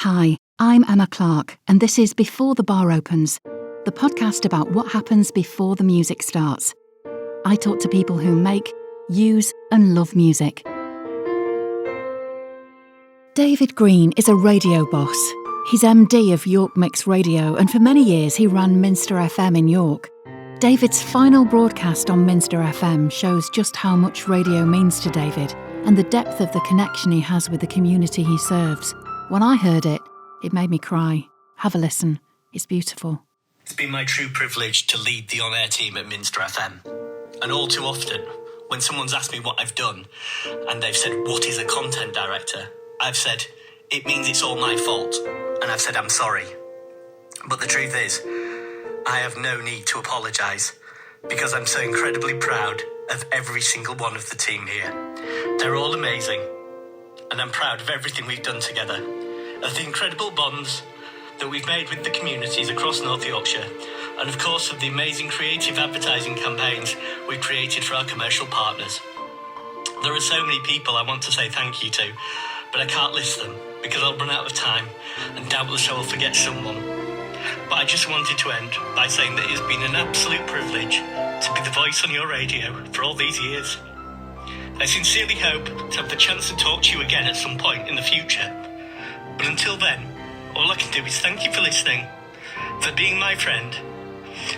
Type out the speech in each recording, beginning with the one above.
Hi, I'm Emma Clarke, and this is Before the Bar Opens, the podcast about what happens before the music starts. I talk to people who make, use, and love music. David Green is a radio boss. He's MD of York Mix Radio, and for many years he ran Minster FM in York. David's final broadcast on Minster FM shows just how much radio means to David and the depth of the connection he has with the community he serves. When I heard it, it made me cry. Have a listen. It's beautiful. It's been my true privilege to lead the on-air team at Minster FM. And all too often, when someone's asked me what I've done, and they've said, "What is a content director?" I've said, "It means it's all my fault." And I've said, "I'm sorry." But the truth is, I have no need to apologise, because I'm so incredibly proud of every single one of the team here. They're all amazing, and I'm proud of everything we've done together, of the incredible bonds that we've made with the communities across North Yorkshire, and of course of the amazing creative advertising campaigns we've created for our commercial partners. There are so many people I want to say thank you to, but I can't list them because I'll run out of time, and doubtless I will forget someone. But I just wanted to end by saying that it's been an absolute privilege to be the voice on your radio for all these years. I sincerely hope to have the chance to talk to you again at some point in the future. But until then, all I can do is thank you for listening, for being my friend,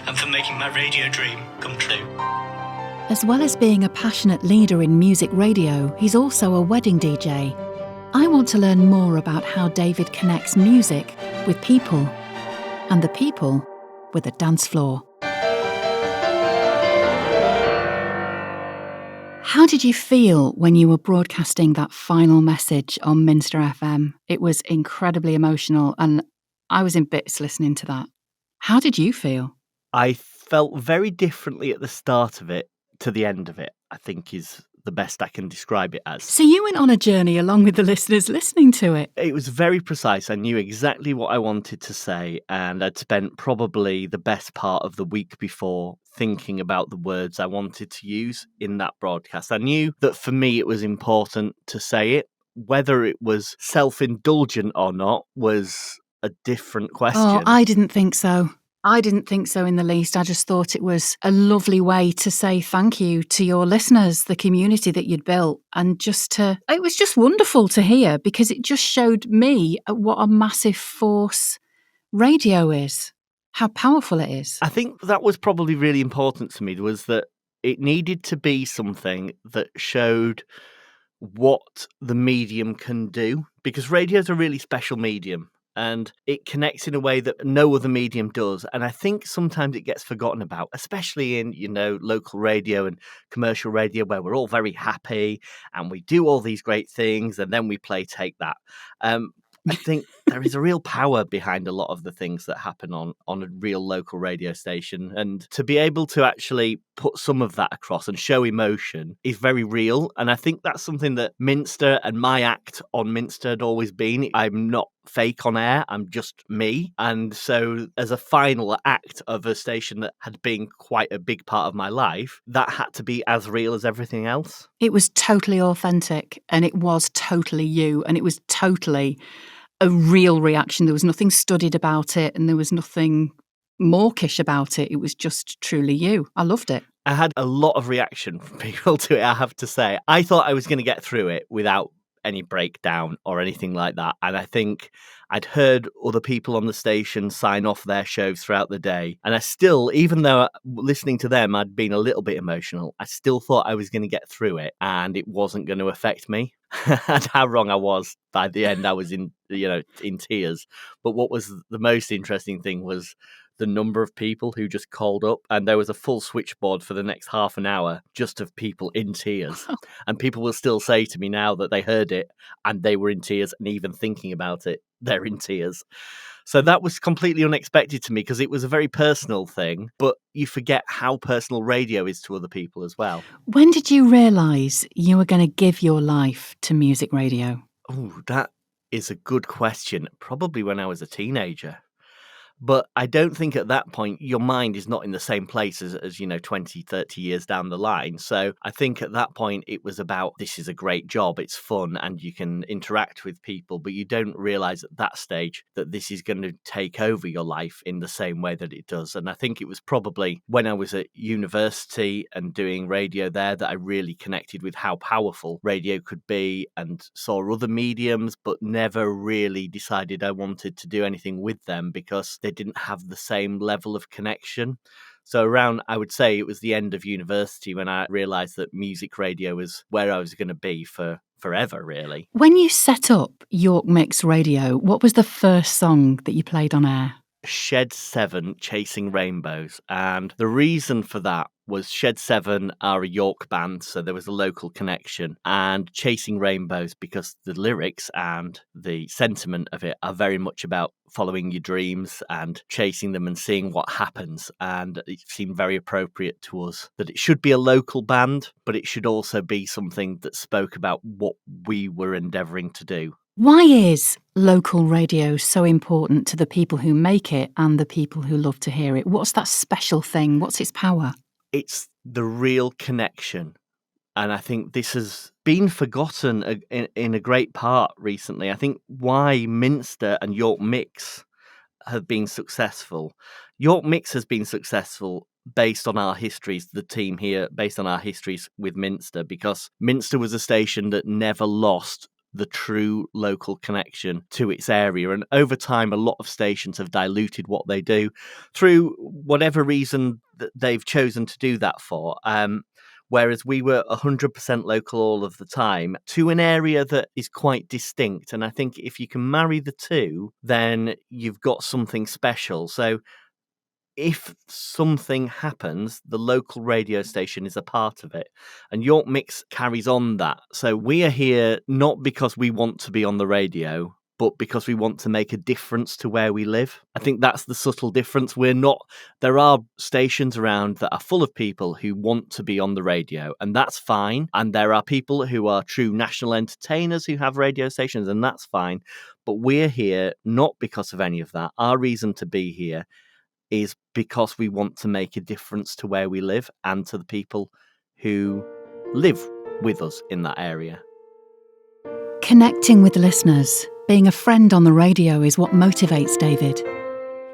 and for making my radio dream come true. As well as being a passionate leader in music radio, he's also a wedding DJ. I want to learn more about how David connects music with people, and the people with a dance floor. How did you feel when you were broadcasting that final message on Minster FM? It was incredibly emotional, and I was in bits listening to that. How did you feel? I felt very differently at the start of it to the end of it, I think is the best I can describe it as. So you went on a journey along with the listeners listening to it. It was very precise. I knew exactly what I wanted to say, and I'd spent probably the best part of the week before thinking about the words I wanted to use in that broadcast. I knew that for me it was important to say it. Whether it was self-indulgent or not was a different question. Oh, I didn't think so. I didn't think so in the least. I just thought it was a lovely way to say thank you to your listeners, the community that you'd built, and it was just wonderful to hear, because it just showed me what a massive force radio is, how powerful it is. I think that was probably really important to me, was that it needed to be something that showed what the medium can do, because radio is a really special medium. And it connects in a way that no other medium does. And I think sometimes it gets forgotten about, especially in, local radio and commercial radio, where we're all very happy and we do all these great things and then we play Take That. I think there is a real power behind a lot of the things that happen on a real local radio station. And to be able to actually put some of that across and show emotion is very real. And I think that's something that Minster and my act on Minster had always been. I'm not fake on air, I'm just me. And so as a final act of a station that had been quite a big part of my life, that had to be as real as everything else. It was totally authentic, and it was totally you, and it was totally a real reaction. There was nothing studied about it, and there was nothing mawkish about it. It was just truly you. I loved it. I had a lot of reaction from people to it, I have to say. I thought I was going to get through it without any breakdown or anything like that. And I think I'd heard other people on the station sign off their shows throughout the day. And I still, even though listening to them, I'd been a little bit emotional, I still thought I was going to get through it and it wasn't going to affect me. And how wrong I was. By the end, I was in tears. But what was the most interesting thing was the number of people who just called up, and there was a full switchboard for the next half an hour just of people in tears. And people will still say to me now that they heard it and they were in tears, and even thinking about it, they're in tears. So that was completely unexpected to me, because it was a very personal thing, but you forget how personal radio is to other people as well. When did you realise you were going to give your life to music radio? Oh, that is a good question. Probably when I was a teenager. But I don't think at that point your mind is not in the same place as 20, 30 years down the line. So I think at that point it was about, this is a great job, it's fun, and you can interact with people, but you don't realize at that stage that this is going to take over your life in the same way that it does. And I think it was probably when I was at university and doing radio there that I really connected with how powerful radio could be, and saw other mediums, but never really decided I wanted to do anything with them because they didn't have the same level of connection. So around, I would say it was the end of university when I realised that music radio was where I was going to be for forever, really. When you set up York Mix Radio, what was the first song that you played on air? Shed 7, Chasing Rainbows. And the reason for that was Shed 7 are a York band, so there was a local connection, and Chasing Rainbows because the lyrics and the sentiment of it are very much about following your dreams and chasing them and seeing what happens. And it seemed very appropriate to us that it should be a local band, but it should also be something that spoke about what we were endeavouring to do. Why is local radio so important to the people who make it and the people who love to hear it? What's that special thing? What's its power? It's the real connection. And I think this has been forgotten in a great part recently. I think why Minster and York Mix have been successful. York Mix has been successful based on our histories, the team here, based on our histories with Minster, because Minster was a station that never lost the true local connection to its area. And over time, a lot of stations have diluted what they do through whatever reason that they've chosen to do that for. Whereas we were 100% local all of the time to an area that is quite distinct. And I think if you can marry the two, then you've got something special. So if something happens, the local radio station is a part of it. And York Mix carries on that. So we are here not because we want to be on the radio, but because we want to make a difference to where we live. I think that's the subtle difference. There are stations around that are full of people who want to be on the radio, and that's fine. And there are people who are true national entertainers who have radio stations, and that's fine. But we're here not because of any of that. Our reason to be here is because we want to make a difference to where we live and to the people who live with us in that area. Connecting with listeners, being a friend on the radio is what motivates David.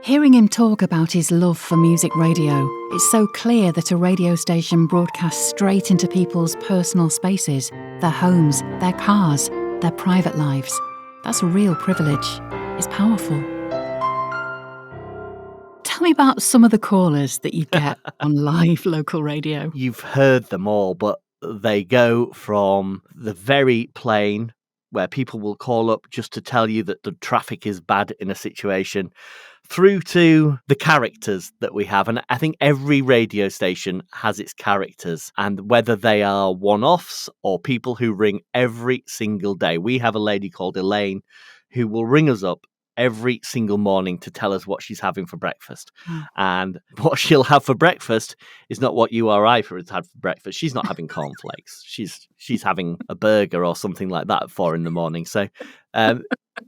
Hearing him talk about his love for music radio, it's so clear that a radio station broadcasts straight into people's personal spaces, their homes, their cars, their private lives. That's a real privilege. It's powerful. Tell me about some of the callers that you get on live local radio. You've heard them all, but they go from the very plain, where people will call up just to tell you that the traffic is bad in a situation, through to the characters that we have. And I think every radio station has its characters, and whether they are one-offs or people who ring every single day. We have a lady called Elaine who will ring us up every single morning to tell us what she's having for breakfast. And what she'll have for breakfast is not what you or I have had for breakfast. She's not having cornflakes. She's having a burger or something like that at 4 a.m. So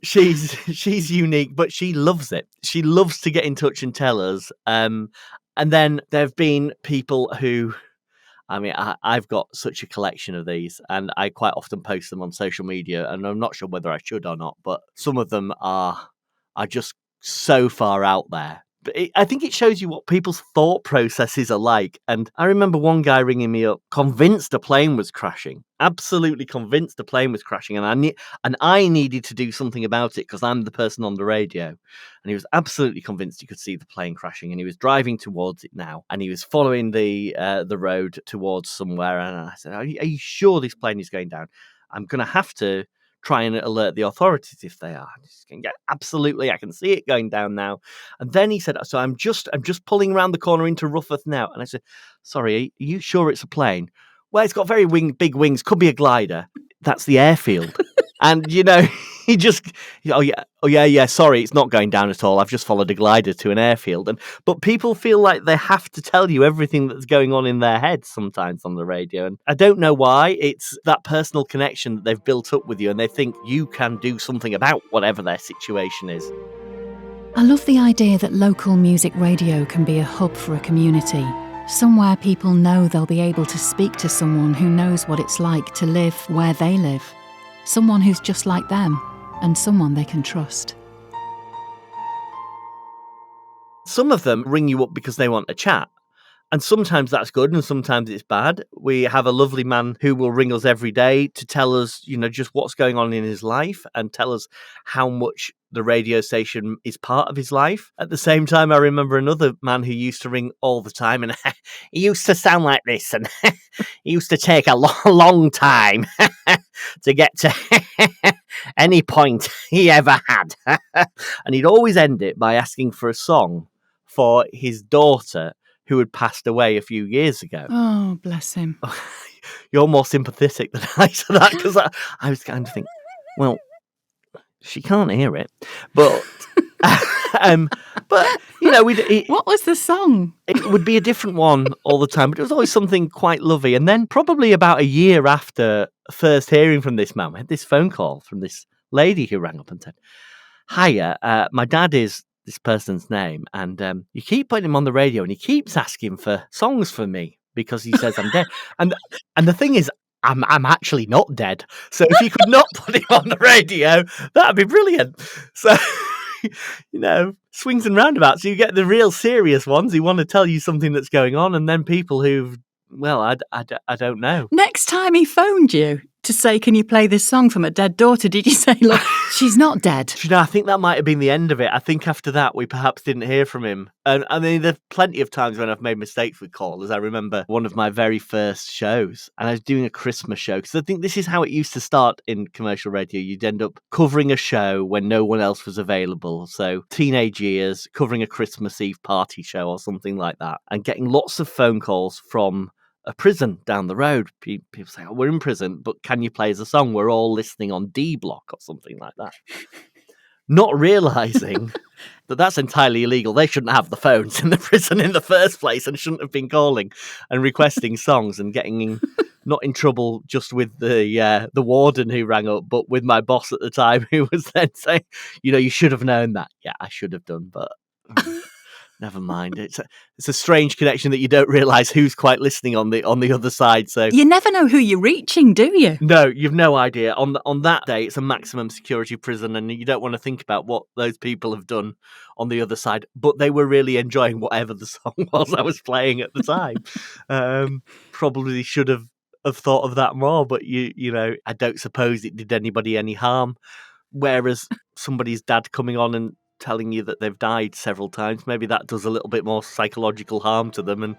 she's unique, but she loves it. She loves to get in touch and tell us. And then there have been people who, I mean, I've got such a collection of these, and I quite often post them on social media, and I'm not sure whether I should or not, but some of them are just so far out there. But I think it shows you what people's thought processes are like. And I remember one guy ringing me up, convinced a plane was crashing, absolutely convinced a plane was crashing, and I needed to do something about it because I'm the person on the radio. And he was absolutely convinced he could see the plane crashing, and he was driving towards it now, and he was following the road towards somewhere. And I said, "Are you sure this plane is going down? I'm going to have to try and alert the authorities if they are." Yeah, absolutely, I can see it going down now. And then he said, "So I'm just pulling around the corner into Rufford now." And I said, "Sorry, are you sure it's a plane?" "Well, it's got very big wings, could be a glider." "That's the airfield." And he just, oh yeah, sorry, it's not going down at all. I've just followed a glider to an airfield. But people feel like they have to tell you everything that's going on in their heads sometimes on the radio. And I don't know why. It's that personal connection that they've built up with you, and they think you can do something about whatever their situation is. I love the idea that local music radio can be a hub for a community, somewhere people know they'll be able to speak to someone who knows what it's like to live where they live, someone who's just like them, and someone they can trust. Some of them ring you up because they want a chat. And sometimes that's good and sometimes it's bad. We have a lovely man who will ring us every day to tell us, just what's going on in his life and tell us how much the radio station is part of his life. At the same time, I remember another man who used to ring all the time and he used to sound like this and he used to take a long time to get to any point he ever had. And he'd always end it by asking for a song for his daughter who had passed away a few years ago. Oh, bless him. You're more sympathetic than I to that, because I was kind of thinking, well, she can't hear it. But, What was the song? It would be a different one all the time, but it was always something quite lovely. And then probably about a year after first hearing from this man, we had this phone call from this lady who rang up and said, hiya, my dad is this person's name, and you keep putting him on the radio and he keeps asking for songs for me because he says I'm dead. And the thing is, I'm actually not dead. So if you could not put him on the radio, that'd be brilliant. So swings and roundabouts. You get the real serious ones who want to tell you something that's going on, and then people who've, well, I don't know. Next time he phoned you to say, can you play this song for my dead daughter, did you say, look, she's not dead? I think that might have been the end of it. I think after that, we perhaps didn't hear from him. And I mean, there's plenty of times when I've made mistakes with callers. I remember one of my very first shows, and I was doing a Christmas show, because I think this is how it used to start in commercial radio. You'd end up covering a show when no one else was available. So teenage years, covering a Christmas Eve party show or something like that, and getting lots of phone calls from a prison down the road. People say, oh, we're in prison, but can you play us a song? We're all listening on D Block or something like that. Not realising that that's entirely illegal. They shouldn't have the phones in the prison in the first place and shouldn't have been calling and requesting songs and getting not in trouble just with the warden who rang up, but with my boss at the time, who was then saying, you should have known that. Yeah, I should have done, but never mind. It's a strange connection that you don't realise who's quite listening on the other side. So you never know who you're reaching, do you? No, you've no idea. On that day, it's a maximum security prison, and you don't want to think about what those people have done on the other side. But they were really enjoying whatever the song was I was playing at the time. Probably should have thought of that more, but I don't suppose it did anybody any harm. Whereas somebody's dad coming on and telling you that they've died several times, maybe that does a little bit more psychological harm to them, and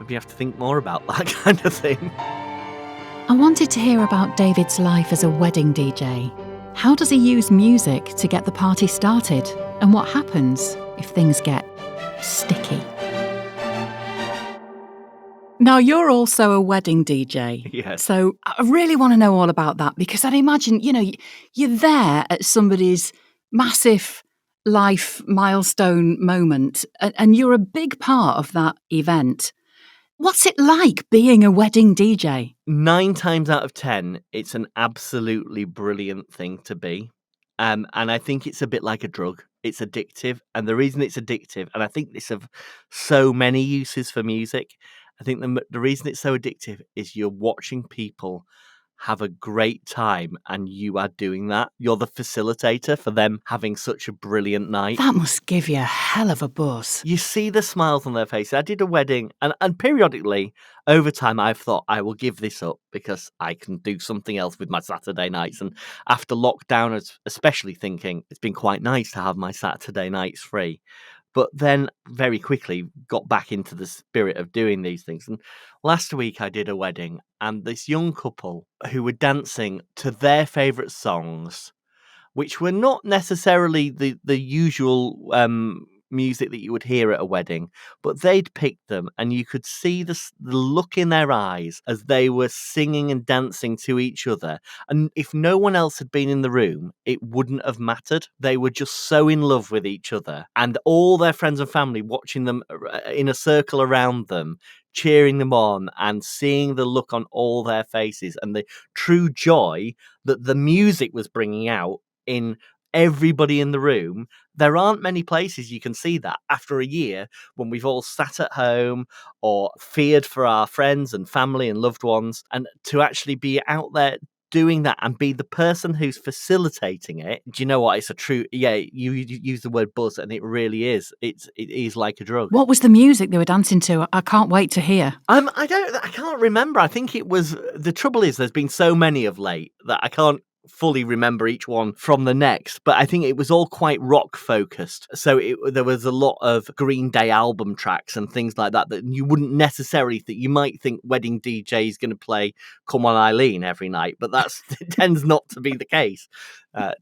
maybe you have to think more about that kind of thing. I wanted to hear about David's life as a wedding DJ. How does he use music to get the party started? And what happens if things get sticky? Now, you're also a wedding DJ. Yes. So I really want to know all about that, because I'd imagine, you're there at somebody's massive life milestone moment, and you're a big part of that event. What's it like being a wedding DJ? 9 times out of 10, it's an absolutely brilliant thing to be. And I think it's a bit like a drug. It's addictive. And the reason it's addictive, and I think this have so many uses for music, I think the reason it's so addictive is you're watching people have a great time, and you are doing that. You're the facilitator for them having such a brilliant night. That must give you a hell of a buzz. You see the smiles on their faces. I did a wedding, and periodically, over time, I've thought, I will give this up because I can do something else with my Saturday nights. And after lockdown, I was especially thinking it's been quite nice to have my Saturday nights free. But then very quickly got back into the spirit of doing these things. And last week I did a wedding, and this young couple who were dancing to their favourite songs, which were not necessarily the usual music that you would hear at a wedding, but they'd picked them, and you could see the look in their eyes as they were singing and dancing to each other. And if no one else had been in the room, it wouldn't have mattered. They were just so in love with each other, and all their friends and family watching them in a circle around them, cheering them on, and seeing the look on all their faces and the true joy that the music was bringing out in everybody in the room. There aren't many places you can see that after a year when we've all sat at home or feared for our friends and family and loved ones, and to actually be out there doing that and be the person who's facilitating it. Do you know what? It's a true, you use the word buzz, and it really is. It is like a drug. What was the music they were dancing to? I can't wait to hear. I can't remember. I think it was, the trouble is there's been so many of late that I can't fully remember each one from the next, but I think it was all quite rock focused. So there was a lot of Green Day album tracks and things like that you wouldn't necessarily think. You might think wedding DJ is going to play Come On Eileen every night, but it tends not to be the case,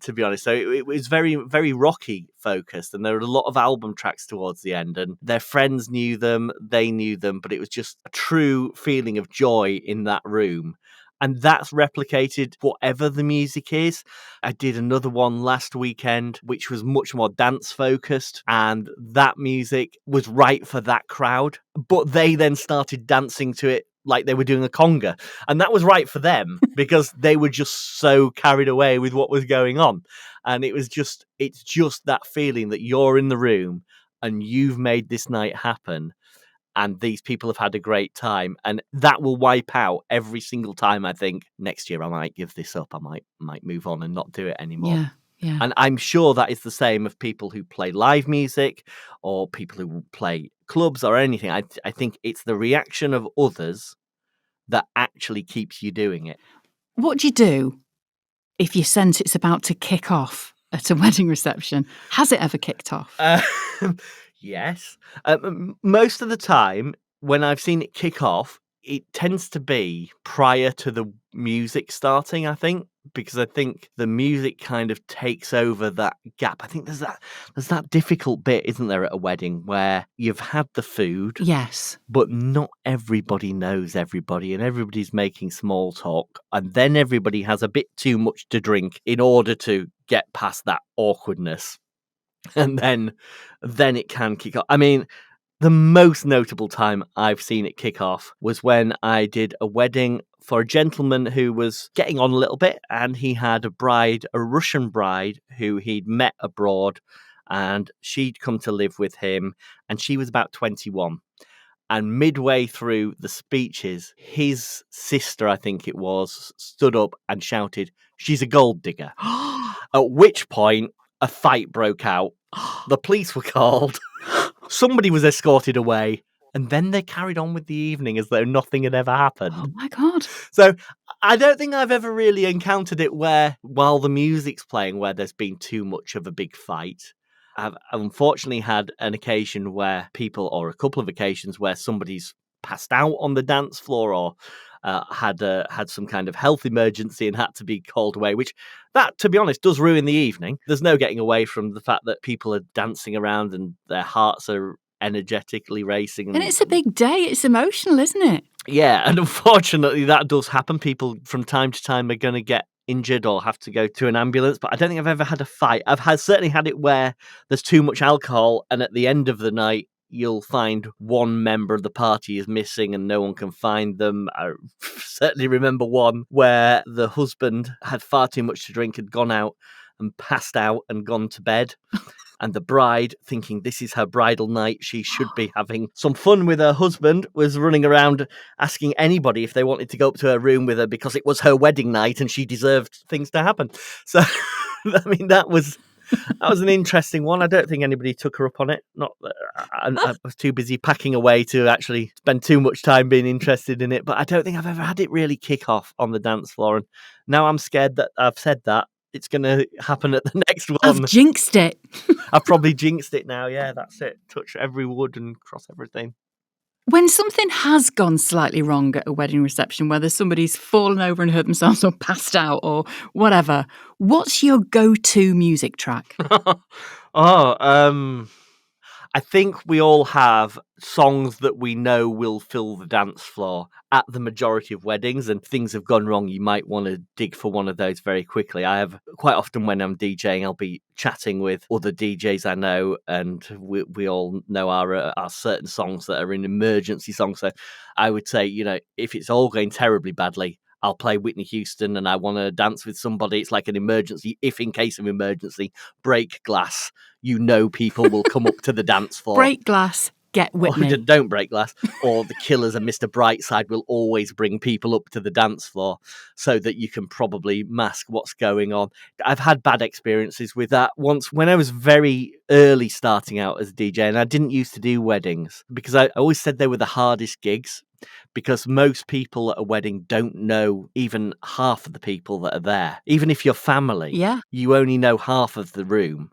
to be honest. So it was very, very rocky focused, and there were a lot of album tracks towards the end, and their friends knew them, they knew them, but it was just a true feeling of joy in that room. And that's replicated whatever the music is. I did another one last weekend, which was much more dance focused. And that music was right for that crowd. But they then started dancing to it like they were doing a conga. And that was right for them because they were just so carried away with what was going on. And it's just that feeling that you're in the room and you've made this night happen. And these people have had a great time, and that will wipe out every single time. I think next year I might give this up. I might move on and not do it anymore. Yeah. And I'm sure that is the same of people who play live music or people who play clubs or anything. I think it's the reaction of others that actually keeps you doing it. What do you do if you sense it's about to kick off at a wedding reception? Has it ever kicked off? Yes. Most of the time, when I've seen it kick off, it tends to be prior to the music starting, I think, because I think the music kind of takes over that gap. I think there's that difficult bit, isn't there, at a wedding where you've had the food, Yes, but not everybody knows everybody, and everybody's making small talk, and then everybody has a bit too much to drink in order to get past that awkwardness. And then it can kick off. I mean, the most notable time I've seen it kick off was when I did a wedding for a gentleman who was getting on a little bit, and he had a Russian bride who he'd met abroad, and she'd come to live with him, and she was about 21. And midway through the speeches, his sister, I think it was, stood up and shouted, "She's a gold digger." At which point, a fight broke out. The police were called. Somebody was escorted away. And then they carried on with the evening as though nothing had ever happened. Oh my God. So I don't think I've ever really encountered it where, while the music's playing, where there's been too much of a big fight. I've unfortunately had an occasion where or a couple of occasions where somebody's passed out on the dance floor or had some kind of health emergency and had to be called away, which that, to be honest, does ruin the evening. There's no getting away from the fact that people are dancing around and their hearts are energetically racing. And it's a big day. It's emotional, isn't it? Yeah, and unfortunately that does happen. People from time to time are going to get injured or have to go to an ambulance, but I don't think I've ever had a fight. I've certainly had it where there's too much alcohol, and at the end of the night you'll find one member of the party is missing and no one can find them. I certainly remember one where the husband had far too much to drink, had gone out and passed out and gone to bed. And the bride, thinking this is her bridal night, she should be having some fun with her husband, was running around asking anybody if they wanted to go up to her room with her because it was her wedding night and she deserved things to happen. So, I mean, that was an interesting one. I don't think anybody took her up on it. I was too busy packing away to actually spend too much time being interested in it. But I don't think I've ever had it really kick off on the dance floor. And now I'm scared that I've said that it's going to happen at the next one. I've jinxed it. I've probably jinxed it now. Yeah, that's it. Touch every wood and cross everything. When something has gone slightly wrong at a wedding reception, whether somebody's fallen over and hurt themselves or passed out or whatever, what's your go-to music track? I think we all have songs that we know will fill the dance floor at the majority of weddings, and things have gone wrong. You might want to dig for one of those very quickly. I have quite often when I'm DJing, I'll be chatting with other DJs I know, and we all know our certain songs that are in emergency songs. So I would say, if it's all going terribly badly, I'll play Whitney Houston and I want to dance with somebody. It's like an emergency. If in case of emergency, break glass, people will come up to the dance floor. Break glass, get Whitney. Or don't break glass. Or the Killers and Mr. Brightside will always bring people up to the dance floor so that you can probably mask what's going on. I've had bad experiences with that once when I was very early starting out as a DJ, and I didn't used to do weddings because I always said they were the hardest gigs. Because most people at a wedding don't know even half of the people that are there. Even if you're family, you only know half of the room.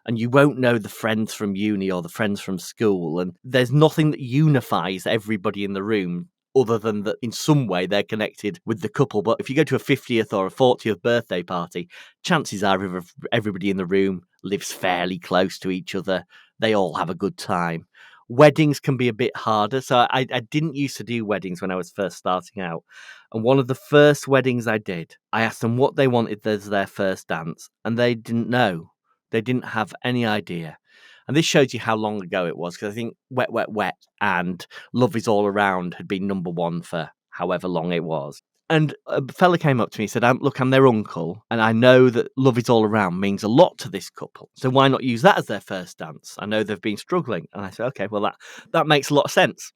And you won't know the friends from uni or the friends from school. And there's nothing that unifies everybody in the room other than that in some way they're connected with the couple. But if you go to a 50th or a 40th birthday party, chances are everybody in the room lives fairly close to each other. They all have a good time. Weddings can be a bit harder. So I didn't used to do weddings when I was first starting out. And one of the first weddings I did, I asked them what they wanted as their first dance. And they didn't know. They didn't have any idea. And this shows you how long ago it was. Because I think Wet, Wet, Wet and Love Is All Around had been number one for however long it was. And a fella came up to me and said, look, I'm their uncle, and I know that Love Is All Around means a lot to this couple. So why not use that as their first dance? I know they've been struggling. And I said, okay, well, that makes a lot of sense.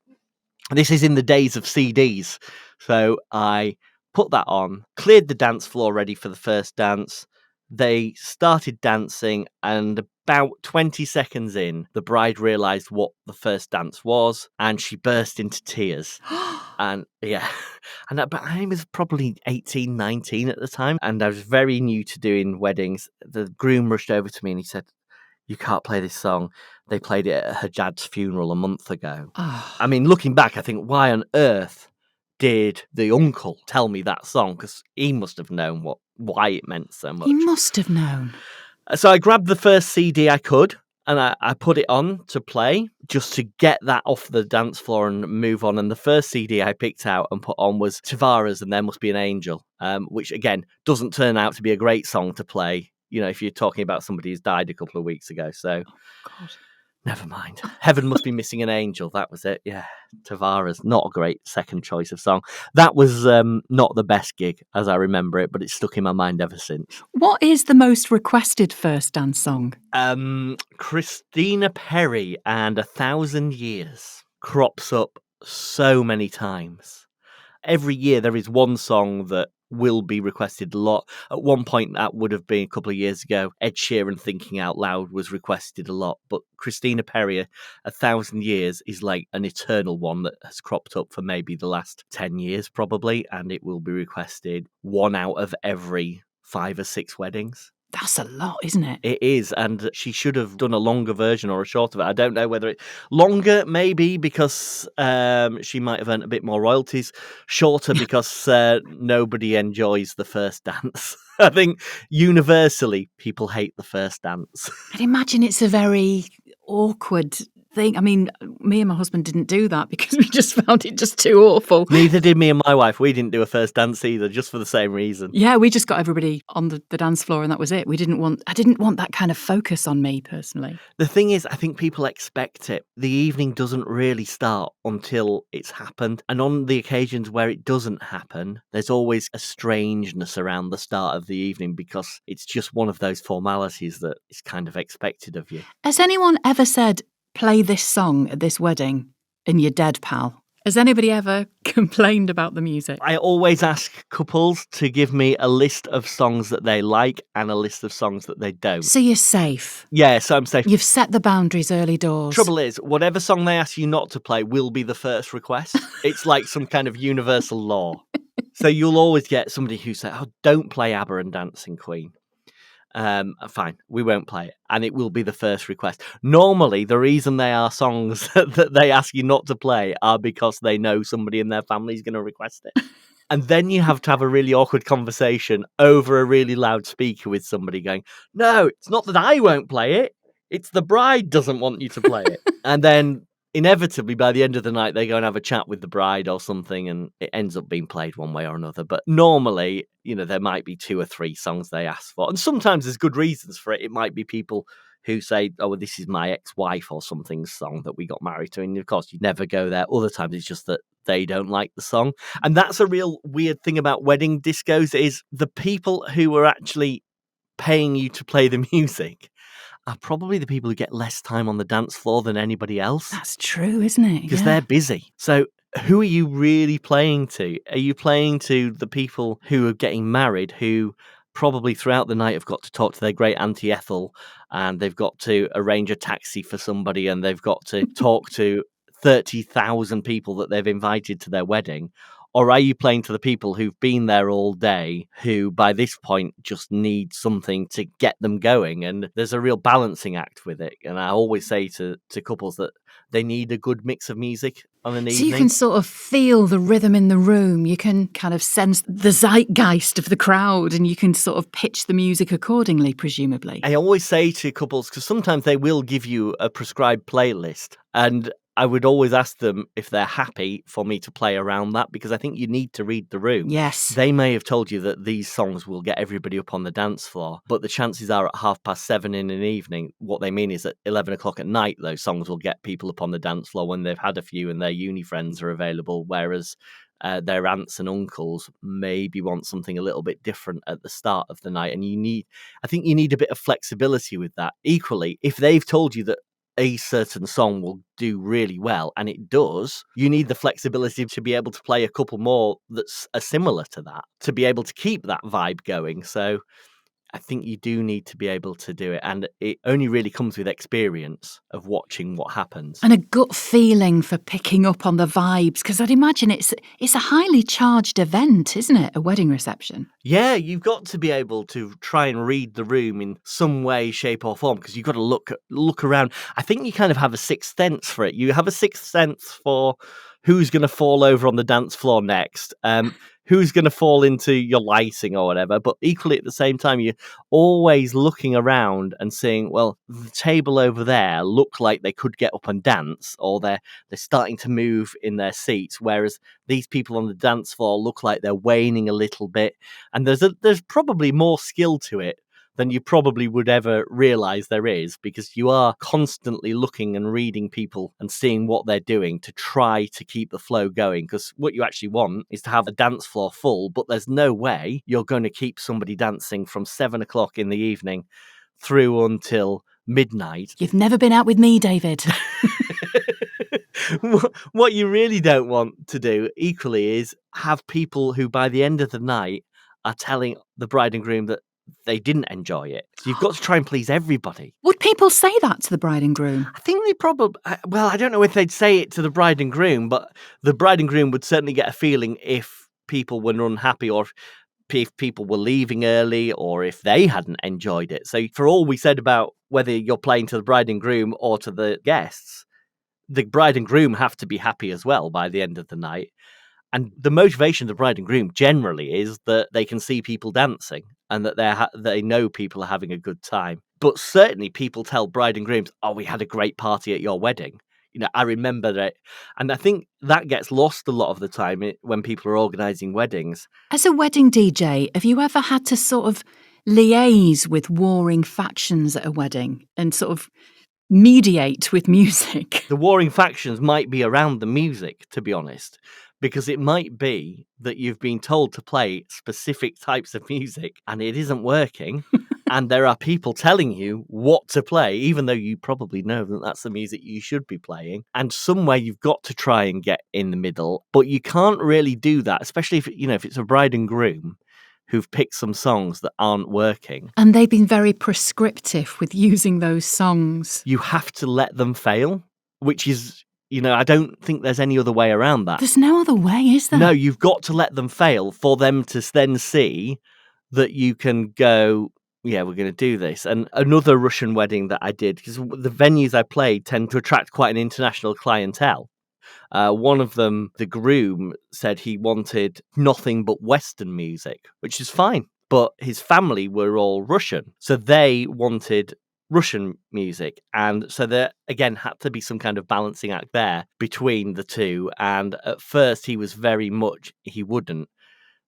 And this is in the days of CDs. So I put that on, cleared the dance floor ready for the first dance. They started dancing, and about 20 seconds in, the bride realised what the first dance was, and she burst into tears. And yeah, but I was probably 18, 19 at the time, and I was very new to doing weddings. The groom rushed over to me and he said, "You can't play this song. They played it at her dad's funeral a month ago." I mean, looking back, I think, why on earth did the uncle tell me that song? Because he must have known why it meant so much. He must have known. So I grabbed the first CD I could, and I put it on to play just to get that off the dance floor and move on. And the first CD I picked out and put on was Tavares and There Must Be an Angel, which, again, doesn't turn out to be a great song to play, if you're talking about somebody who's died a couple of weeks ago. So, God. Never mind. Heaven Must Be Missing an Angel. That was it. Yeah. Tavares. Not a great second choice of song. That was not the best gig as I remember it, but it's stuck in my mind ever since. What is the most requested first dance song? Christina Perri and 1,000 Years crops up so many times. Every year there is one song that will be requested a lot. At one point, that would have been a couple of years ago, Ed Sheeran Thinking Out Loud was requested a lot. But Christina Perri, 1,000 Years, is like an eternal one that has cropped up for maybe the last 10 years, probably. And it will be requested 1 out of every 5 or 6 weddings. That's a lot, isn't it? It is, and she should have done a longer version or a shorter version. I don't know whether longer, maybe because she might have earned a bit more royalties. Shorter because nobody enjoys the first dance. I think universally people hate the first dance. I'd imagine it's a very awkward thing. I mean, me and my husband didn't do that because we just found it just too awful. Neither did me and my wife. We didn't do a first dance either, just for the same reason. Yeah, we just got everybody on the dance floor and that was it. I didn't want that kind of focus on me personally. The thing is, I think people expect it. The evening doesn't really start until it's happened. And on the occasions where it doesn't happen, there's always a strangeness around the start of the evening because it's just one of those formalities that is kind of expected of you. Has anyone ever said, play this song at this wedding and you're dead, pal? Has anybody ever complained about the music? I always ask couples to give me a list of songs that they like and a list of songs that they don't. So you're safe? Yeah, so I'm safe. You've set the boundaries early doors. Trouble is, whatever song they ask you not to play will be the first request. It's like some kind of universal law. So you'll always get somebody who says, "Oh, don't play ABBA and Dancing Queen." Fine, we won't play it, and it will be the first request. Normally, the reason they are songs that they ask you not to play are because they know somebody in their family is going to request it. And then you have to have a really awkward conversation over a really loud speaker with somebody going, "No, it's not that I won't play it. It's the bride doesn't want you to play it." And then inevitably, by the end of the night, they go and have a chat with the bride or something, and it ends up being played one way or another. But normally, there might be 2 or 3 songs they ask for. And sometimes there's good reasons for it. It might be people who say, "Oh, well, this is my ex-wife or something's song that we got married to." And of course, you never go there. Other times, it's just that they don't like the song. And that's a real weird thing about wedding discos is the people who are actually paying you to play the music are probably the people who get less time on the dance floor than anybody else. That's true, isn't it? Because they're busy. So who are you really playing to? Are you playing to the people who are getting married who probably throughout the night have got to talk to their great Auntie Ethel and they've got to arrange a taxi for somebody and they've got to talk to 30,000 people that they've invited to their wedding? Or are you playing to the people who've been there all day who by this point just need something to get them going? And there's a real balancing act with it. And I always say to couples that they need a good mix of music on an So evening. you can sort of feel the rhythm in the room. You can kind of sense the zeitgeist of the crowd and you can sort of pitch the music accordingly, presumably. I always say to couples, because sometimes they will give you a prescribed playlist, and I would always ask them if they're happy for me to play around that, because I think you need to read the room. Yes. They may have told you that these songs will get everybody up on the dance floor, but the chances are at 7:30 in an evening, what they mean is at 11 o'clock at night, those songs will get people up on the dance floor when they've had a few and their uni friends are available, whereas their aunts and uncles maybe want something a little bit different at the start of the night. And I think you need a bit of flexibility with that. Equally, if they've told you that a certain song will do really well, and it does, you need the flexibility to be able to play a couple more that's similar to that, to be able to keep that vibe going. So I think you do need to be able to do it, and it only really comes with experience of watching what happens. And a gut feeling for picking up on the vibes, because I'd imagine it's a highly charged event, isn't it? A wedding reception. Yeah, you've got to be able to try and read the room in some way, shape, or form, because you've got to look around. I think you kind of have a sixth sense for it. You have a sixth sense for who's going to fall over on the dance floor next, who's going to fall into your lighting or whatever. But equally at the same time, you're always looking around and seeing, well, the table over there look like they could get up and dance, or they're starting to move in their seats, whereas these people on the dance floor look like they're waning a little bit. And there's probably more skill to it than you probably would ever realize there is, because you are constantly looking and reading people and seeing what they're doing to try to keep the flow going. Because what you actually want is to have a dance floor full, but there's no way you're going to keep somebody dancing from 7 o'clock in the evening through until midnight. You've never been out with me, David. What you really don't want to do equally is have people who by the end of the night are telling the bride and groom that they didn't enjoy it. So you've got to try and please everybody. Would people say that to the bride and groom? I think they probably, well, I don't know if they'd say it to the bride and groom, but the bride and groom would certainly get a feeling if people were unhappy, or if people were leaving early, or if they hadn't enjoyed it. So for all we said about whether you're playing to the bride and groom or to the guests, the bride and groom have to be happy as well by the end of the night. And the motivation of the bride and groom generally is that they can see people dancing and that they know people are having a good time. But certainly people tell bride and grooms, oh, we had a great party at your wedding. You know, I remember that. And I think that gets lost a lot of the time when people are organising weddings. As a wedding DJ, have you ever had to sort of liaise with warring factions at a wedding and sort of mediate with music? The warring factions might be around the music, to be honest, because it might be that you've been told to play specific types of music and it isn't working. And there are people telling you what to play, even though you probably know that that's the music you should be playing. And somewhere you've got to try and get in the middle, but you can't really do that, especially if it's a bride and groom who've picked some songs that aren't working. And they've been very prescriptive with using those songs. You have to let them fail, which is, I don't think there's any other way around that. There's no other way, is there? No, you've got to let them fail for them to then see that you can go, yeah, we're going to do this. And another Russian wedding that I did, because the venues I played tend to attract quite an international clientele. One of them, the groom, said he wanted nothing but Western music, which is fine. But his family were all Russian. So they wanted Russian music. And so there, again, had to be some kind of balancing act there between the two. And at first, he was very much, he wouldn't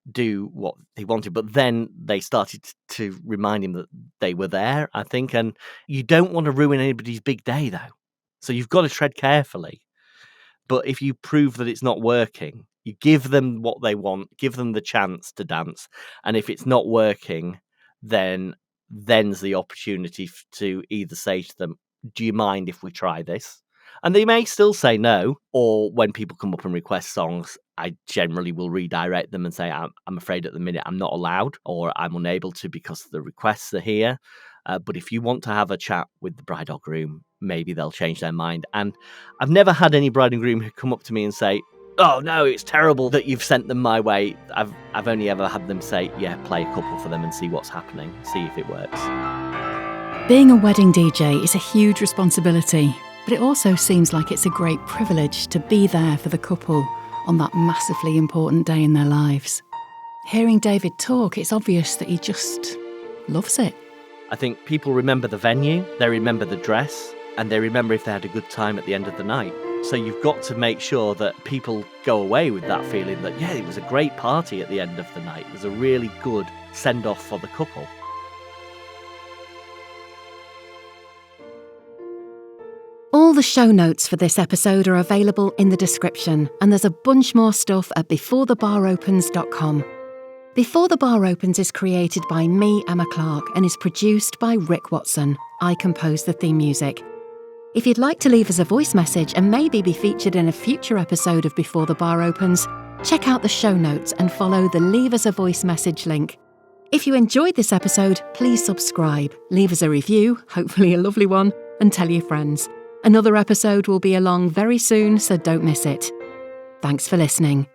do what he wanted. But then they started to remind him that they were there, I think. And you don't want to ruin anybody's big day, though. So you've got to tread carefully. But if you prove that it's not working, you give them what they want, give them the chance to dance. And if it's not working, then's the opportunity to either say to them, do you mind if we try this? And they may still say no. Or when people come up and request songs, I generally will redirect them and say, I'm afraid at the minute I'm not allowed, or I'm unable to because the requests are here. But if you want to have a chat with the bride or groom, maybe they'll change their mind. And I've never had any bride and groom who come up to me and say, oh no, it's terrible that you've sent them my way. I've only ever had them say, yeah, play a couple for them and see what's happening, see if it works. Being a wedding DJ is a huge responsibility, but it also seems like it's a great privilege to be there for the couple on that massively important day in their lives. Hearing David talk, it's obvious that he just loves it. I think people remember the venue, they remember the dress, and they remember if they had a good time at the end of the night. So you've got to make sure that people go away with that feeling that, yeah, it was a great party at the end of the night. It was a really good send-off for the couple. All the show notes for this episode are available in the description, and there's a bunch more stuff at beforethebaropens.com. Before the Bar Opens is created by me, Emma Clarke, and is produced by Rick Watson. I composed the theme music. If you'd like to leave us a voice message and maybe be featured in a future episode of Before the Bar Opens, check out the show notes and follow the Leave Us a Voice Message link. If you enjoyed this episode, please subscribe, leave us a review, hopefully a lovely one, and tell your friends. Another episode will be along very soon, so don't miss it. Thanks for listening.